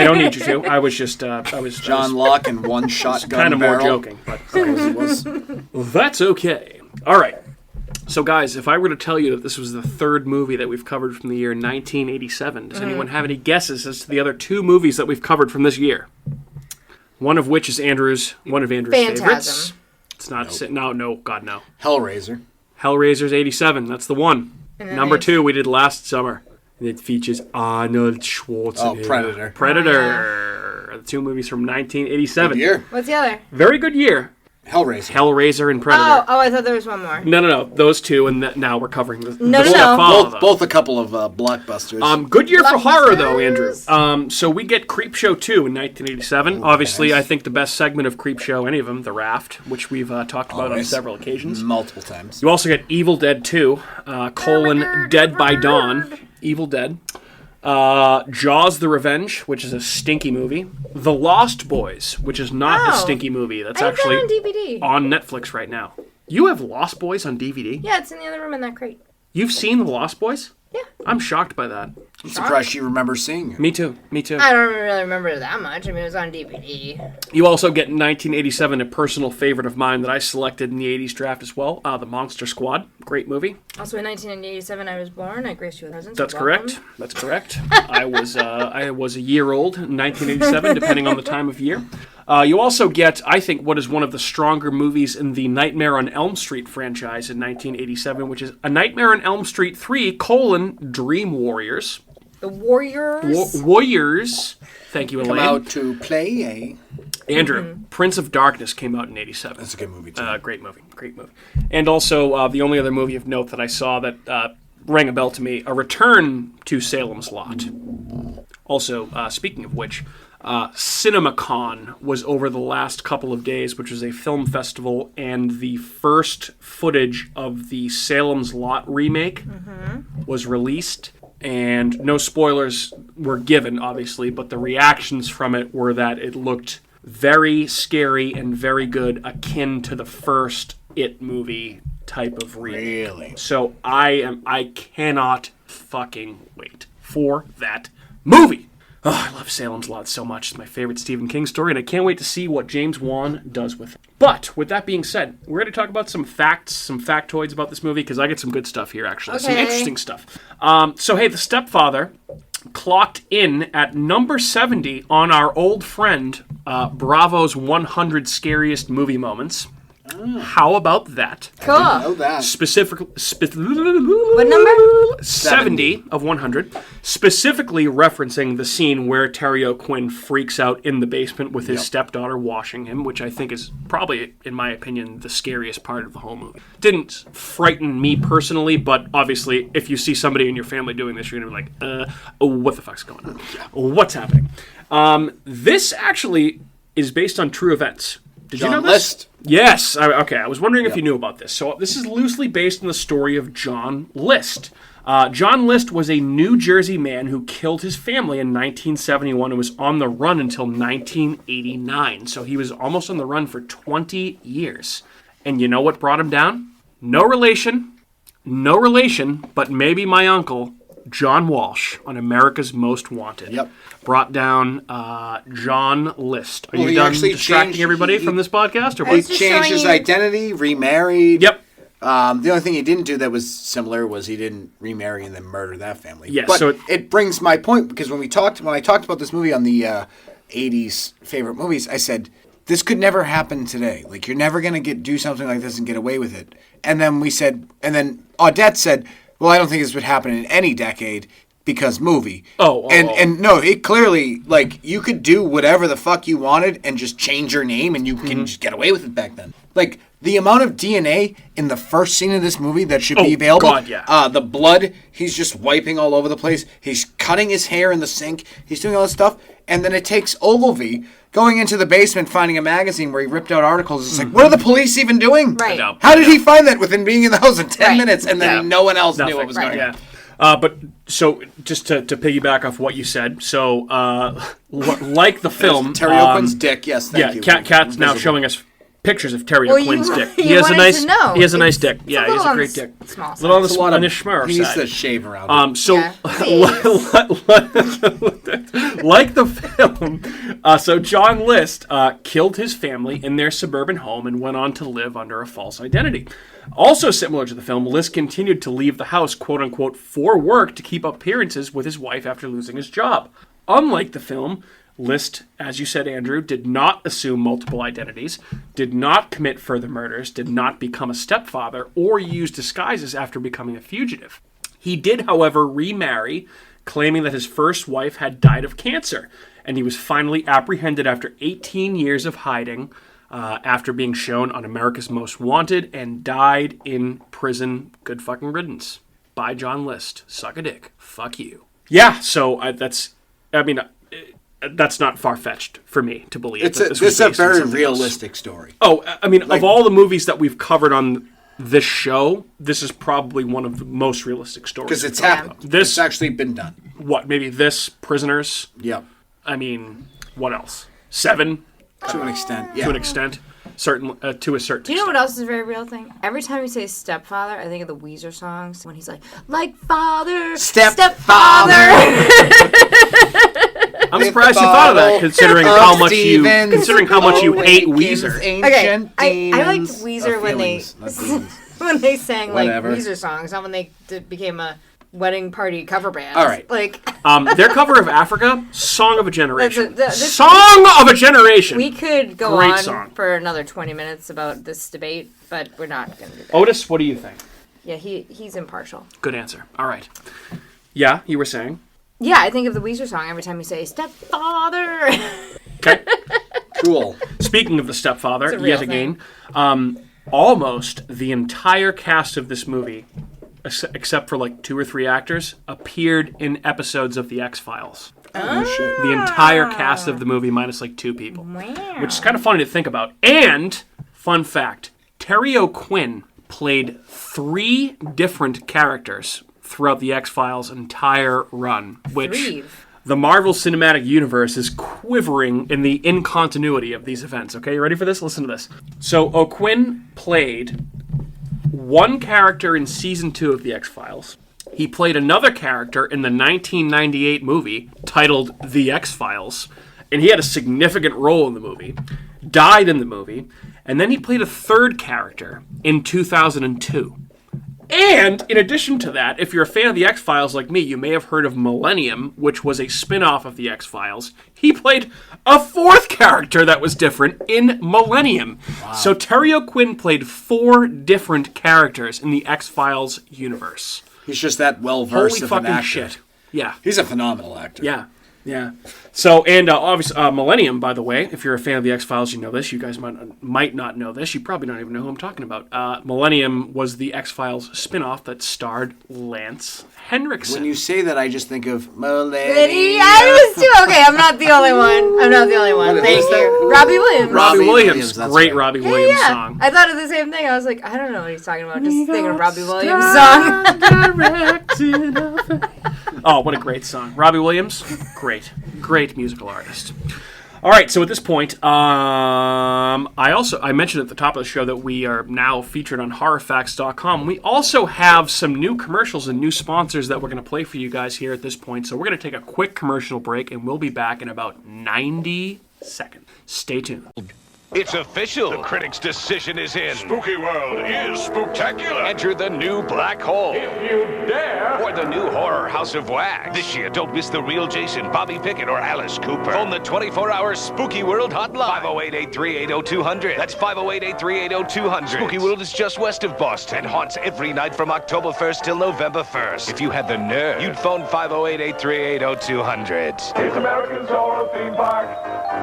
don't need you to. I was just. I was John Locke and one shotgun kind of more barrel. joking, but It was. that's okay. All right. So, guys, if I were to tell you that this was the third movie that we've covered from the year 1987, does anyone have any guesses as to the other 2 movies that we've covered from this year? One of which is one of Andrew's Phantasm. favorites. It's not. No, God, no. Hellraiser. Hellraiser's 87. That's the one. And then Number there's- 2 we did last summer. And it features Arnold Schwarzenegger. Oh, Predator. Predator. The 2 movies from 1987. Good year. What's the other? Very good year. Hellraiser. Hellraiser and Predator. Oh, I thought there was one more. No. Those 2, and now we're covering the No. Stepfather. Both a couple of blockbusters. Good year for horror, though, Andrew. Blockbusters. So we get Creepshow 2 in 1987. Obviously, nice. I think the best segment of Creepshow, any of them, The Raft, which we've talked about on Always. several occasions. Multiple times. You also get Evil Dead 2, Dead by Dawn, Evil Dead. Jaws the Revenge, which is a stinky movie. The Lost Boys, which is not a Oh. stinky movie. That's I have actually that on DVD. on Netflix right now. You have Lost Boys on DVD? Yeah, it's in the other room in that crate. You've seen The Lost Boys? Yeah. I'm shocked by that. I'm surprised she remembers seeing it. Me too. I don't really remember it that much. I mean, it was on DVD. You also get in 1987 a personal favorite of mine that I selected in the 80s draft as well, The Monster Squad. Great movie. Also, in 1987, I was born. I graced you with presents. That's You're welcome. correct. That's correct. I was a year old in 1987, depending on the time of year. You also get, I think, what is one of the stronger movies in the Nightmare on Elm Street franchise in 1987, which is A Nightmare on Elm Street 3, Dream Warriors. The Warriors? Warriors. Thank you, Elaine. Come out to play. Andrew, Prince of Darkness came out in 87. That's a good movie, too. Great movie. And also, the only other movie of note that I saw that rang a bell to me, A Return to Salem's Lot. Also, speaking of which, CinemaCon was over the last couple of days, which was a film festival, and the first footage of the Salem's Lot remake was released. And no spoilers were given, obviously, but the reactions from it were that it looked very scary and very good, akin to the first It movie type of remake. Really? So I cannot fucking wait for that movie. Oh, I love Salem's Lot so much. It's my favorite Stephen King story, and I can't wait to see what James Wan does with it. But, with that being said, we're going to talk about some facts, some factoids about this movie, because I get some good stuff here, actually. Okay. Some interesting stuff. So, hey, The Stepfather clocked in at number 70 on our old friend Bravo's 100 Scariest Movie Moments. How about that? Cool. I know that. What number? 70 of 100. Specifically referencing the scene where TerryOQuinn freaks out in the basement with his stepdaughter washing him, which I think is probably, in my opinion, the scariest part of the whole movie. Didn't frighten me personally, but obviously, if you see somebody in your family doing this, you're going to be like, what the fuck's going on? What's happening? This actually is based on true events. Did you know this? List. Yes. Okay, I was wondering if you knew about this. So this is loosely based on the story of John List. John List was a New Jersey man who killed his family in 1971 and was on the run until 1989. So he was almost on the run for 20 years. And you know what brought him down? No relation, but maybe my uncle, John Walsh, on America's Most Wanted. Yep. Brought down John List. Are Well, you he done actually distracting changed- everybody he- from this podcast? Or He It's just changed showing his you- identity, remarried. Yep. The only thing he didn't do that was similar was he didn't remarry and then murder that family. Yeah, but so it brings my point because when I talked about this movie on the 80s favorite movies, I said this could never happen today. Like you're never gonna do something like this and get away with it. And then Audette said, "Well, I don't think this would happen in any decade." Because movie. And no, it clearly, like, you could do whatever the fuck you wanted and just change your name and you can just get away with it back then. Like, the amount of DNA in the first scene of this movie that should be available. God, yeah. The blood, he's just wiping all over the place. He's cutting his hair in the sink. He's doing all this stuff. And then it takes Ogilvy going into the basement, finding a magazine where he ripped out articles. It's like, what are the police even doing? Right. know. How did he find that within being in the house in 10 Right. minutes and then no one else knew what was going on? Yeah. But so just to piggyback off what you said, so like the film, TerryOQuinn's dick. Yes, thank you. Cat's now showing us pictures of TerryOQuinn's dick. you He has a wanted nice, to know. he has a nice It's dick. a Yeah, he has little a on great the dick. small Little on the It's a lot of schmurr He needs side. to shave around it. So, Yeah. like the film, so John List killed his family in their suburban home and went on to live under a false identity. Also similar to the film, List continued to leave the house, quote-unquote, for work to keep up appearances with his wife after losing his job. Unlike the film, List, as you said, Andrew, did not assume multiple identities, did not commit further murders, did not become a stepfather, or use disguises after becoming a fugitive. He did, however, remarry, claiming that his first wife had died of cancer, and he was finally apprehended after 18 years of hiding after being shown on America's Most Wanted and died in prison. Good fucking riddance. By John List. Suck a dick. Fuck you. Yeah, so that's not far-fetched for me to believe. It's that this was a based on very something else. realistic story. Oh, I mean, of all the movies that we've covered on this show, this is probably one of the most realistic stories. Because it's we've covered. happened. This It's actually been done. What? Maybe this, Prisoners. Yep. I mean, what else? Seven, To an extent. Yeah. to an extent. Certain to a certain. Do you know what else is a very real thing? Every time you say stepfather, I think of the Weezer songs when he's like father, stepfather. I'm surprised you thought of that, considering how much you hate Weezer. Okay, I liked Weezer when they when they sang like Whatever. Weezer songs, not when they became a wedding party cover bands. All right. Like, their cover of Africa, Song of a Generation. This- Song of a Generation! we could go Great on song. for another 20 minutes about this debate, but we're not going to do that. Otis, what do you think? Yeah, he's impartial. Good answer. All right. Yeah, you were saying? Yeah, I think of the Weezer song every time you say Stepfather. Okay. Cool. Speaking of the Stepfather, It's a real yet again, almost the entire cast of this movie, except for like 2 or 3 actors, appeared in episodes of The X-Files. Oh, shit. The entire cast of the movie minus like 2 people. Wow. Which is kind of funny to think about. And, fun fact, TerryOQuinn played 3 different characters throughout the X-Files' entire run, which 3. the Marvel Cinematic Universe is quivering in the incontinuity of these events. Okay, you ready for this? Listen to this. So, O'Quinn played one character in Season 2 of The X-Files. He played another character in the 1998 movie titled The X-Files, and he had a significant role in the movie, died in the movie, and then he played a third character in 2002. And, in addition to that, if you're a fan of The X-Files like me, you may have heard of Millennium, which was a spin-off of The X-Files. He played a 4th character that was different in Millennium. Wow. So TerryOQuinn played 4 different characters in the X-Files universe. He's just that well-versed Holy of an fucking actor. shit. Yeah. He's a phenomenal actor. Yeah. Yeah. So, and obviously, Millennium, by the way, if you're a fan of The X-Files, you know this. You guys might not know this. You probably don't even know who I'm talking about. Millennium was the X-Files spin-off that starred Lance Henriksen. When you say that, I just think of Liddy, I was too. Okay, I'm not the only one. Thank you. Robbie Williams. Robbie Williams. That's Great right. Robbie Williams Yeah. song. I thought of the same thing. I was like, I don't know what he's talking about. Just thinking of Robbie Williams' song. Oh, what a great song. Robbie Williams, great musical artist. All right, so at this point, I mentioned at the top of the show that we are now featured on HorrorFacts.com. We also have some new commercials and new sponsors that we're going to play for you guys here at this point. So we're going to take a quick commercial break, and we'll be back in about 90 seconds. Stay tuned. It's official. The critics' decision is in. Spooky World is spooktacular. Enter the new black hole. If you dare. Or the new horror House of Wax. This year, don't miss the real Jason, Bobby Pickett, or Alice Cooper. Phone the 24-hour Spooky World hotline. 508-838-0200. That's 508-838-0200. Spooky World is just west of Boston and haunts every night from October 1st till November 1st. If you had the nerve, you'd phone 508-838-0200. It's America's horror theme park.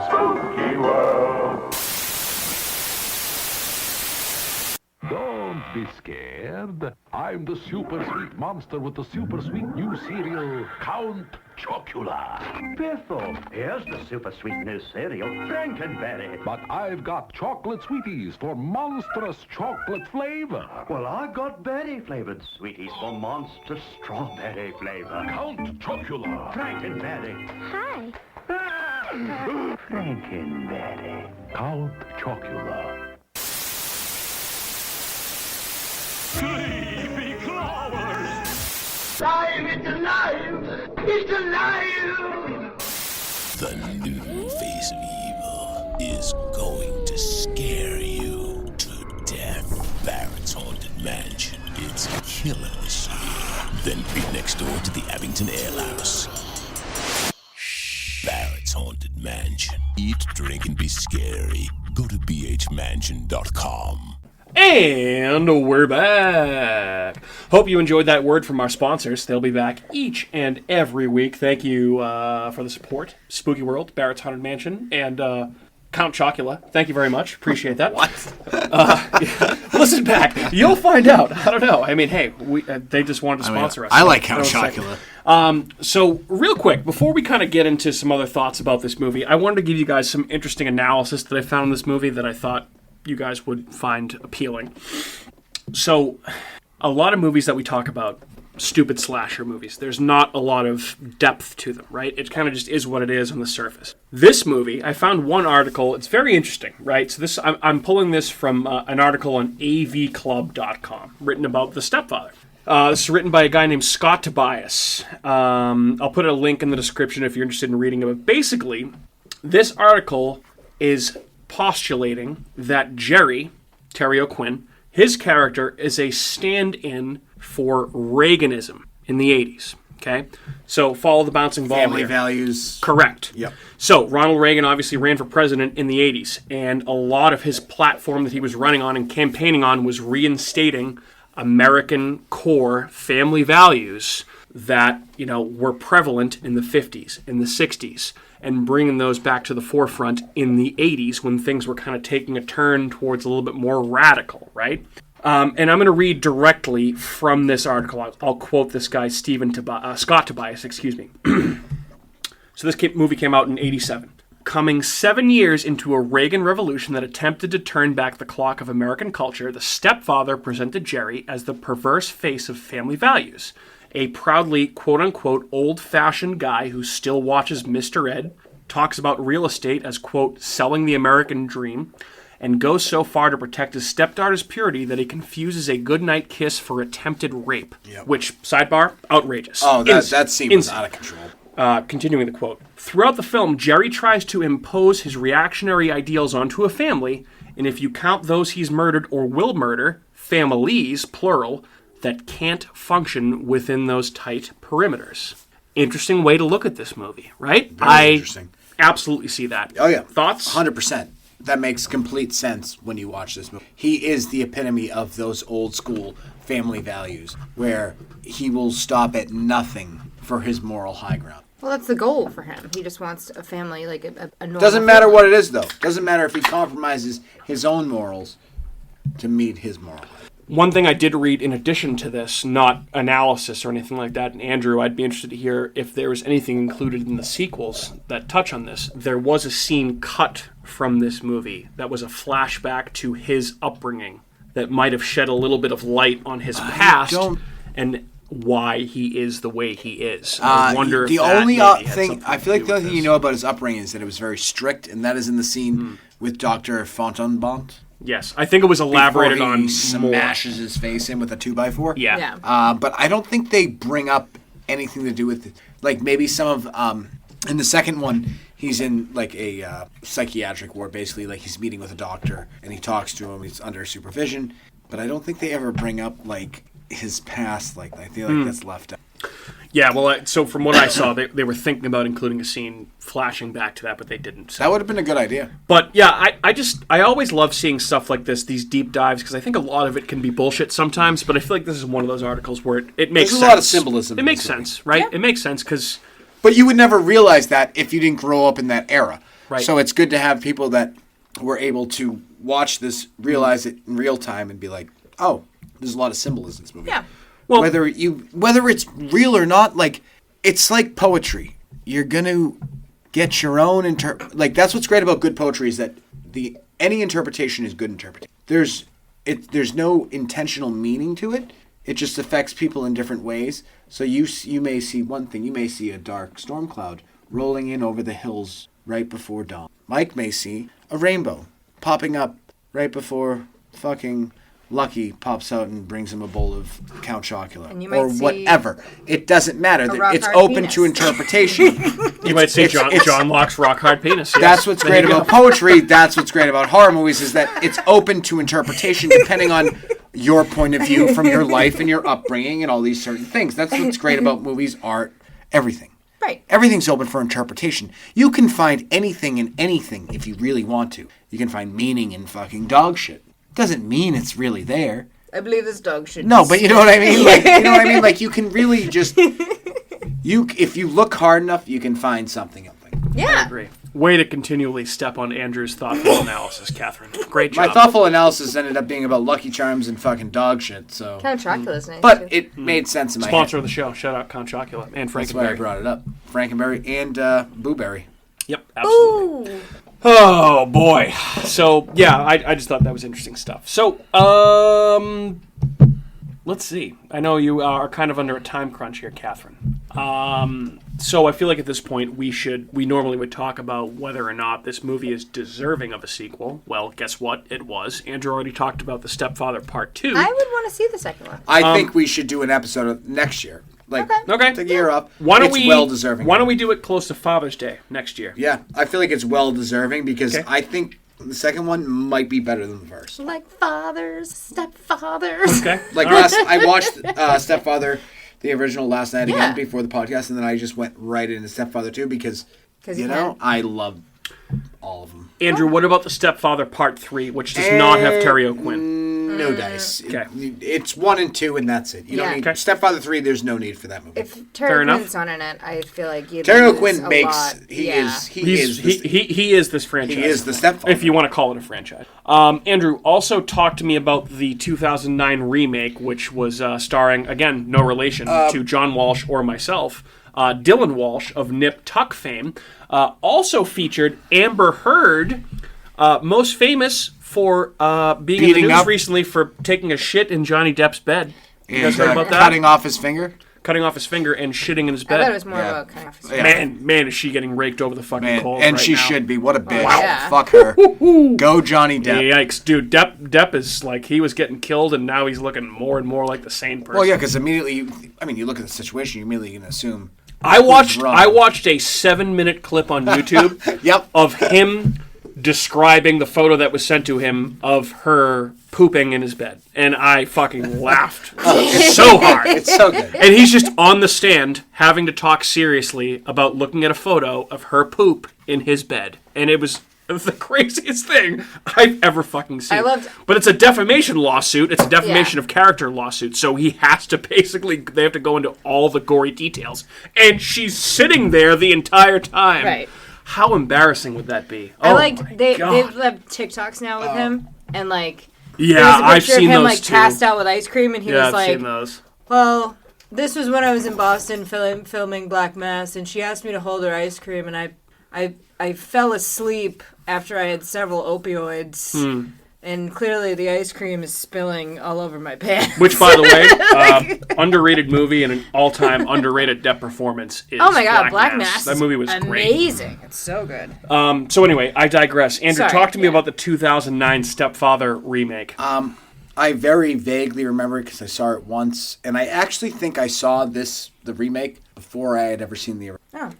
Spooky World. Don't be scared. I'm the super sweet monster with the super sweet new cereal, Count Chocula. Biffle, here's the super sweet new cereal, Frankenberry. But I've got chocolate sweeties for monstrous chocolate flavor. Well, I've got berry-flavored sweeties for monster strawberry flavor. Count Chocula. Frankenberry. Hi. Frankenberry. Count Chocula. Sleepy Clovers. Alive! It's alive! It's alive! The new face of evil is going to scare you to death. Barrett's Haunted Mansion. It's killer this year. Then beat next door to the Abington Ale House. Barrett's Haunted Mansion. Eat, drink, and be scary. Go to bhmansion.com. And we're back. Hope you enjoyed that word from our sponsors. They'll be back each and every week. Thank you for the support. Spooky World, Barrett's Haunted Mansion, and Count Chocula. Thank you very much. Appreciate that. What? Listen back. You'll find out. I don't know. I mean, hey, they just wanted to sponsor us. I like Count So Chocula. So, real quick, before we kind of get into some other thoughts about this movie, I wanted to give you guys some interesting analysis that I found in this movie that I thought you guys would find appealing. So, a lot of movies that we talk about, stupid slasher movies, there's not a lot of depth to them, right? It kind of just is what it is on the surface. This movie, I found one article, it's very interesting, right? So this, I'm pulling this from an article on avclub.com, written about The Stepfather. This is written by a guy named Scott Tobias. I'll put a link in the description if you're interested in reading it. But basically, this article is postulating that Jerry, TerryOQuinn, his character is a stand-in for Reaganism. in the 80s. Okay, so follow the bouncing ball Family here. values. Correct. Yep. So Ronald Reagan obviously ran for president in the 80s, and a lot of his platform that he was running on and campaigning on was reinstating American core family values that, were prevalent in the 50s, in the 60s, and bringing those back to the forefront in the 80s when things were kind of taking a turn towards a little bit more radical, right? And I'm going to read directly from this article. I'll quote this guy, Scott Tobias, excuse me. So this movie came out in 87. Coming 7 years into a Reagan revolution that attempted to turn back the clock of American culture, the stepfather presented Jerry as the perverse face of family values. A proudly, quote-unquote, old-fashioned guy who still watches Mr. Ed, talks about real estate as, quote, selling the American dream, and goes so far to protect his stepdaughter's purity that he confuses a goodnight kiss for attempted rape. Yep. Which, sidebar, outrageous. Oh, that scene was out of control. Continuing the quote. Throughout the film, Jerry tries to impose his reactionary ideals onto a family, and if you count those he's murdered or will murder, families, plural, that can't function within those tight perimeters. Interesting way to look at this movie, right? Very interesting. Absolutely see that. Oh, yeah. Thoughts? 100%. That makes complete sense when you watch this movie. He is the epitome of those old school family values where he will stop at nothing for his moral high ground. Well, that's the goal for him. He just wants a family, like a normal Doesn't matter family. what it is, though. Doesn't matter if he compromises his own morals to meet his moral. One thing I did read in addition to this, not analysis or anything like that, and Andrew, I'd be interested to hear if there was anything included in the sequels that touch on this. There was a scene cut from this movie that was a flashback to his upbringing that might have shed a little bit of light on his past and why he is the way he is. I wonder the if that only maybe had thing something I to feel like do the with only thing this. you know about his upbringing is that it was very strict, and that is in the scene with Dr. Fontainebleau. Yes, I think it was elaborated Before on he more. smashes his face in with a 2x4. Yeah. But I don't think they bring up anything to do with it. Like maybe some of in the second one, he's in like a psychiatric ward, basically. Like he's meeting with a doctor, and he talks to him. He's under supervision. But I don't think they ever bring up like his past. Like I feel like that's left out. Yeah, well, so from what I saw, they were thinking about including a scene flashing back to that, but they didn't. So. That would have been a good idea. But yeah, I always love seeing stuff like this, these deep dives, because I think a lot of it can be bullshit sometimes, but I feel like this is one of those articles where it makes sense. There's a lot of symbolism. It makes sense, right? Yeah. It makes sense because... But you would never realize that if you didn't grow up in that era. Right. So it's good to have people that were able to watch this, realize it in real time, and be like, oh, there's a lot of symbolism in this movie. Yeah. Well, whether it's real or not, like it's like poetry. You're gonna get your own like that's what's great about good poetry is that any interpretation is good interpretation. There's no intentional meaning to it. It just affects people in different ways. So you may see one thing. You may see a dark storm cloud rolling in over the hills right before dawn. Mike may see a rainbow popping up right before fucking Lucky pops out and brings him a bowl of Count Chocula And you might or see whatever. It doesn't matter. rock It's hard open penis. to interpretation. you might say John Locke's rock hard penis. Yes. That's what's great about poetry. That's what's great about horror movies is that it's open to interpretation depending on your point of view from your life and your upbringing and all these certain things. That's what's great about movies, art, everything. Right. Everything's open for interpretation. You can find anything in anything if you really want to. You can find meaning in fucking dog shit. Doesn't mean it's really there. I believe this dog should. No, but you know what I mean? Like, you know what I mean? Like, you can really just... if you look hard enough, you can find something. Yeah. I agree. Way to continually step on Andrew's thoughtful analysis, Catherine. Great job. My thoughtful analysis ended up being about Lucky Charms and fucking dog shit, so... Count Chocula's nice. But too. it made sense in my Sponsor head. of the show. Shout out Count Chocula and That's why I Frankenberry. brought it up. Frankenberry and Booberry. Yep, absolutely. Ooh. Oh, boy. So, yeah, I just thought that was interesting stuff. So, let's see. I know you are kind of under a time crunch here, Catherine. So I feel like at this point we normally would talk about whether or not this movie is deserving of a sequel. Well, guess what? It was. Andrew already talked about The Stepfather Part 2. I would want to see the second one. I think we should do an episode of next year. Like, Okay. to gear up. It's well deserving. Why don't we do it close to Father's Day next year? Yeah, I feel like it's well deserving because Okay. I think the second one might be better than the first. Like fathers, stepfathers. Okay. Like All right. I watched Stepfather the original last night Yeah. again before the podcast, and then I just went right into Stepfather 2 because you know, can. I love all of them. Andrew, what about the Stepfather Part 3, which does not have TerryOQuinn? No dice. Okay. It's 1 and 2, and that's it. You don't Yeah. need Okay. Stepfather 3. There's no need for that movie. If Fair enough. TerryOQuinn's not in it, I feel like you TerryOQuinn makes. lot. He Yeah. is. He He is this franchise. He is the Stepfather. If you want to call it a franchise. Andrew, also talk to me about the 2009 remake, which was starring, again, no relation to John Walsh or myself, Dylan Walsh of Nip Tuck fame. Also featured Amber Heard, most famous for being in the Beating news up. recently for taking a shit in Johnny Depp's bed. You guys And, heard about that? cutting off his finger. Cutting off his finger and shitting in his I bed. thought it was more Yeah. about kind of. Yeah. Man, is she getting raked over the fucking Man, coals and right she now. should be. What a bitch. yeah. Fuck her. Go Johnny Depp. Yikes, dude! Depp is like, he was getting killed, and now he's looking more and more like the sane person. Well, yeah, because immediately, you look at the situation, you immediately can assume. I watched wrong. a 7-minute clip on YouTube Yep. of him describing the photo that was sent to him of her pooping in his bed, and I fucking laughed so hard. It's so good. And he's just on the stand having to talk seriously about looking at a photo of her poop in his bed, and it was the craziest thing I've ever fucking seen. I loved- But it's a defamation lawsuit. It's a defamation Yeah. of character lawsuit. So he has to they have to go into all the gory details. And she's sitting there the entire time. Right. How embarrassing would that be? I Oh liked my they God. have TikToks now with him, and like Yeah, there was a I've picture seen of him those like too. passed out with ice cream, and he Yeah, was I've like, seen those. "Well, this was when I was in Boston filming Black Mass, and she asked me to hold her ice cream, and I fell asleep after I had several opioids, and clearly the ice cream is spilling all over my pants." Which, by the way, underrated movie and an all-time underrated Depp performance is Oh my God, Black Mass. That movie was great. amazing. It's so good. So anyway, I digress. Andrew, Sorry, talk to me yeah. about the 2009 Stepfather remake. I very vaguely remember it because I saw it once, and I actually think I saw the remake before I had ever seen the original.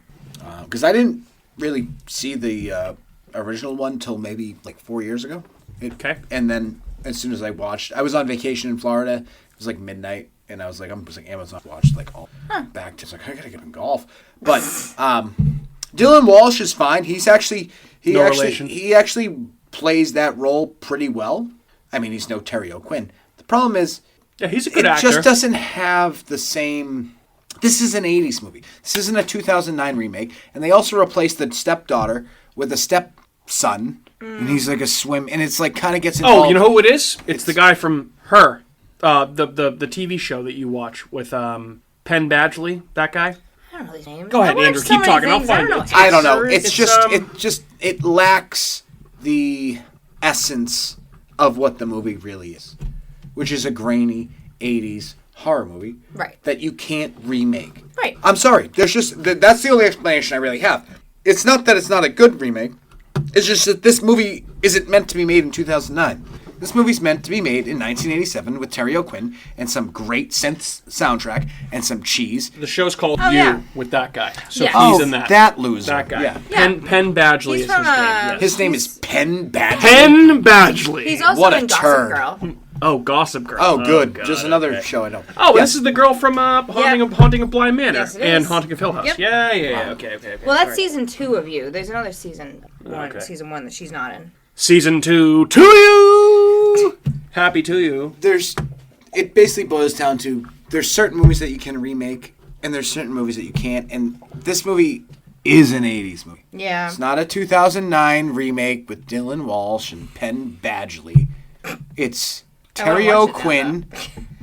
Oh. Because I didn't really see the original one till maybe like 4 years ago. Okay. And then as soon as I watched, I was on vacation in Florida. It was like midnight, and I was like, Amazon watched like all back to. I was like, I gotta get in golf. But Dylan Walsh is fine. He actually plays that role pretty well. I mean, he's no TerryOQuinn. The problem is, Yeah, he's a good it actor. just doesn't have the same. This is an 80s movie. This isn't a 2009 remake. And they also replaced the stepdaughter with a stepson. And he's like a swim. And it's like kind of gets involved. Oh, you know who it is? It's the guy from Her, the TV show that you watch with Penn Badgley. That guy. I don't know these names. Go ahead, I watch Andrew. so Keep many talking. I'll things. find I it. I don't know. It's It lacks the essence of what the movie really is, which is a grainy 80s horror movie Right. that you can't remake. Right. I'm sorry. There's just that's the only explanation I really have. It's not that it's not a good remake. It's just that this movie isn't meant to be made in 2009. This movie's meant to be made in 1987 with TerryOQuinn and some great synth soundtrack and some cheese. The show's called Oh, You yeah. with that guy. So Yeah. he's in that. That loser. That guy. Yeah. Penn Badgley He's is from, his name. Yes. His name is Penn Badgley. Penn Badgley. He's also What a in Gossip turd. Girl. Oh, Gossip Girl. Oh, good. God, Just another okay. show I know. Oh, Yeah. this is the girl from Haunting of Blind Manor Yes, it and is. Haunting of Hill House. Yep. Yeah. Okay. Well, that's All right. season 2 of You. There's another season Okay. one that she's not in. Season 2 to you. Happy to you. It basically boils down to there's certain movies that you can remake and there's certain movies that you can't. And this movie is an 80s movie. Yeah. It's not a 2009 remake with Dylan Walsh and Penn Badgley. It's I wanna watch it now, TerryOQuinn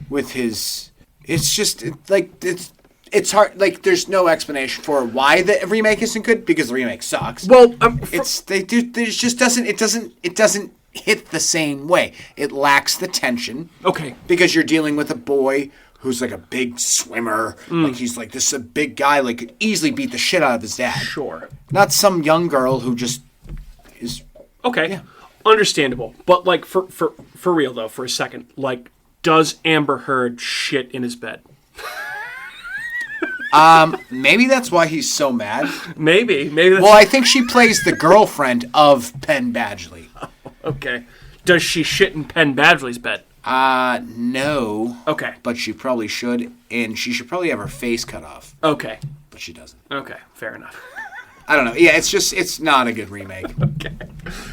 with his. It's just it's hard. Like there's no explanation for why the remake isn't good because the remake sucks. Well, There's just doesn't it doesn't hit the same way. It lacks the tension. Okay. Because you're dealing with a boy who's like a big swimmer. Like he's like this is a big guy. Like could easily beat the shit out of his dad. Sure. Not some young girl who just is. Okay. Yeah. Understandable. But like for real though, for a second, like does Amber Heard shit in his bed? Maybe that's why he's so mad. Maybe that's Well, I think she plays the girlfriend of Penn Badgley. okay. Does she shit in Penn Badgley's bed? No. Okay. But she probably should, and she should probably have her face cut off. Okay. But she doesn't. Okay, fair enough. I don't know. Yeah, it's not a good remake. Okay.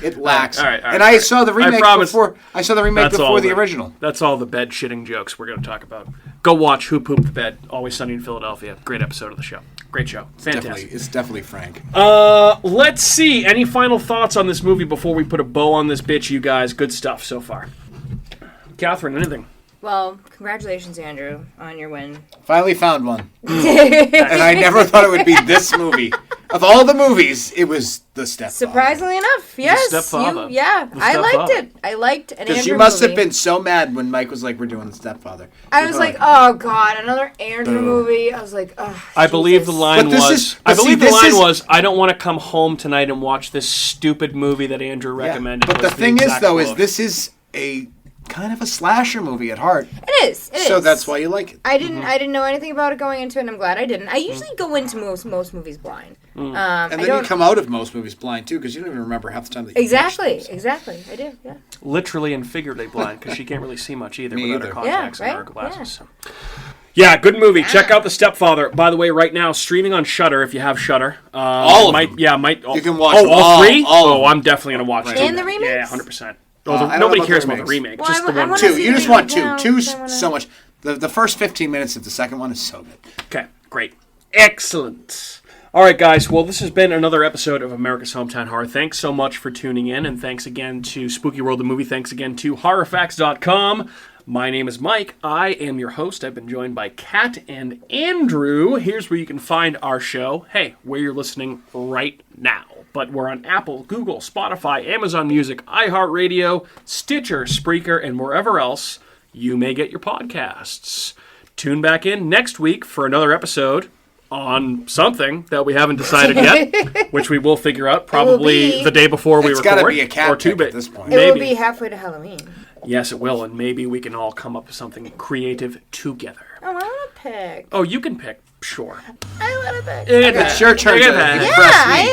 It lacks. All right. And I saw the remake before. I saw the remake before the original. That's all the bed shitting jokes we're going to talk about. Go watch Who Pooped the Bed. Always Sunny in Philadelphia. Great episode of the show. Great show. Fantastic. It's definitely Frank. Let's see. Any final thoughts on this movie before we put a bow on this bitch, you guys? Good stuff so far. Catherine, anything? Well, congratulations, Andrew, on your win. Finally found one. And I never thought it would be this movie. Of all the movies, it was The Stepfather. Surprisingly enough, yes. Stepfather. I liked it. I liked an Andrew Because you must movie. have been so mad when Mike was like, we're doing The Stepfather. I was like, oh, God, another Andrew movie. I was like, oh, I believe the line was, I don't want to come home tonight and watch this stupid movie that Andrew recommended. But the thing is, though, is this is a kind of a slasher movie at heart. It is. So that's why you like it. I didn't know anything about it going into it, and I'm glad I didn't. I usually go into most movies blind. And then you come out of most movies blind, too, because you don't even remember half the time that you Exactly. I do, yeah. Literally and figuratively blind, because she can't really see much either without her contacts and her glasses. Yeah. Yeah, good movie. Check out The Stepfather. By the way, right now, streaming on Shudder, if you have Shudder. All of them. Yeah, you can watch all three? All I'm definitely going to watch right. two. And the remakes? Yeah, 100%. Nobody cares about the remake. Well, just the I one. Two. You just want two. now, Two's I wanna- so much. The first 15 minutes of the second one is so good. Okay, great. Excellent. All right, guys. Well, this has been another episode of America's Hometown Horror. Thanks so much for tuning in, and thanks again to Spooky World the Movie. Thanks again to HorrorFacts.com. My name is Mike. I am your host. I've been joined by Kat and Andrew. Here's where you can find our show. Hey, where you're listening right now. But we're on Apple, Google, Spotify, Amazon Music, iHeartRadio, Stitcher, Spreaker, and wherever else you may get your podcasts. Tune back in next week for another episode on something that we haven't decided yet, which we will figure out probably the day before we record. It's got to be a cat or two pick at this point. It will be halfway to Halloween. Yes, it will, and maybe we can all come up with something creative together. Oh, I want to pick. Oh, you can pick, sure. I want to pick. It's your turn to impress me.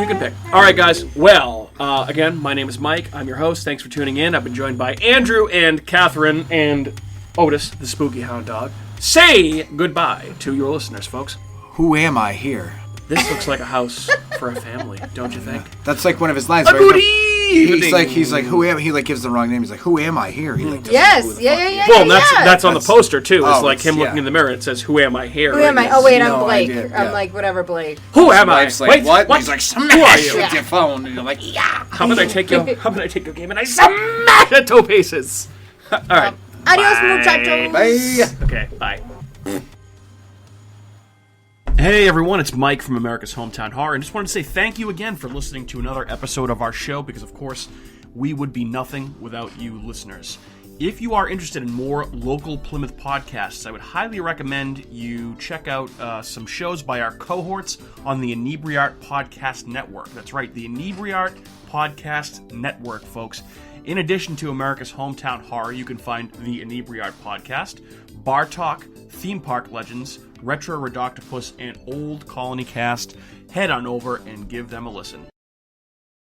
You can pick. All right, guys. Well, again, my name is Mike. I'm your host. Thanks for tuning in. I've been joined by Andrew and Catherine and Otis, the spooky hound dog. Say goodbye to your listeners, folks. Who am I here? This looks like a house for a family, don't you think? That's like one of his lines. A right? booty! He's like, who am I? He like gives the wrong name. He's like, who am I here? He like, Yes, yeah. Well, that's on the poster too. It's Oh, like him yeah. looking in the mirror. It says, "Who am I here?" Who am I? Oh wait, I'm No Blake. idea, I'm yeah. like whatever Blake. Who am I? Wife's like, Wait, what? what? He's like, Who are smash you? with your phone. And you're like, yeah. How about I take your game and I smash it to pieces? All right. Adios, Bye. muchachos. Bye. Okay, bye. Hey everyone, it's Mike from America's Hometown Horror, and just wanted to say thank you again for listening to another episode of our show, because of course, we would be nothing without you listeners. If you are interested in more local Plymouth podcasts, I would highly recommend you check out some shows by our cohorts on the Inebriart Podcast Network. That's right, the Inebriart Podcast Network, folks. In addition to America's Hometown Horror, you can find the Inebriart Podcast, Bar Talk, Theme Park Legends, Retro Redoctopus, and Old Colony Cast. Head on over and give them a listen.